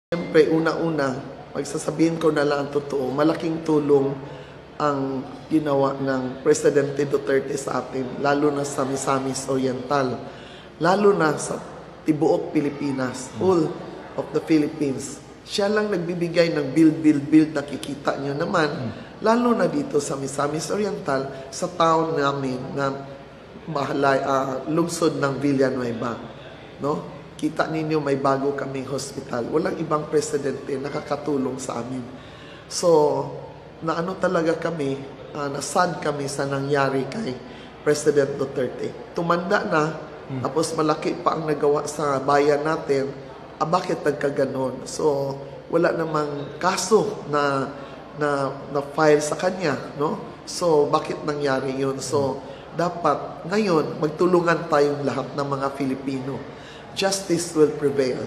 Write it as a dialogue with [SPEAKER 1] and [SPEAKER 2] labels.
[SPEAKER 1] Siyempre, una-una, magsasabihin ko na lang ang totoo, malaking tulong ang ginawa ng Presidente Duterte sa atin, lalo na sa Misamis Oriental, lalo na sa tibuok Pilipinas, all of the Philippines. Siya lang nagbibigay ng build, nakikita nyo naman, lalo na dito sa Misamis Oriental, sa town namin na lungsod ng Villanueva. No? Kita ninyo may bago kaming hospital. Walang ibang presidente nakakatulong sa amin. So, naano talaga kami, nasad kami sa nangyari kay President Duterte. Tumanda na, tapos malaki pa ang nagawa sa bayan natin, bakit nagkaganon? So, wala namang kaso na file sa kanya, no? So, bakit nangyari yun? So, dapat ngayon magtulungan tayong lahat ng mga Filipino. Justice will prevail.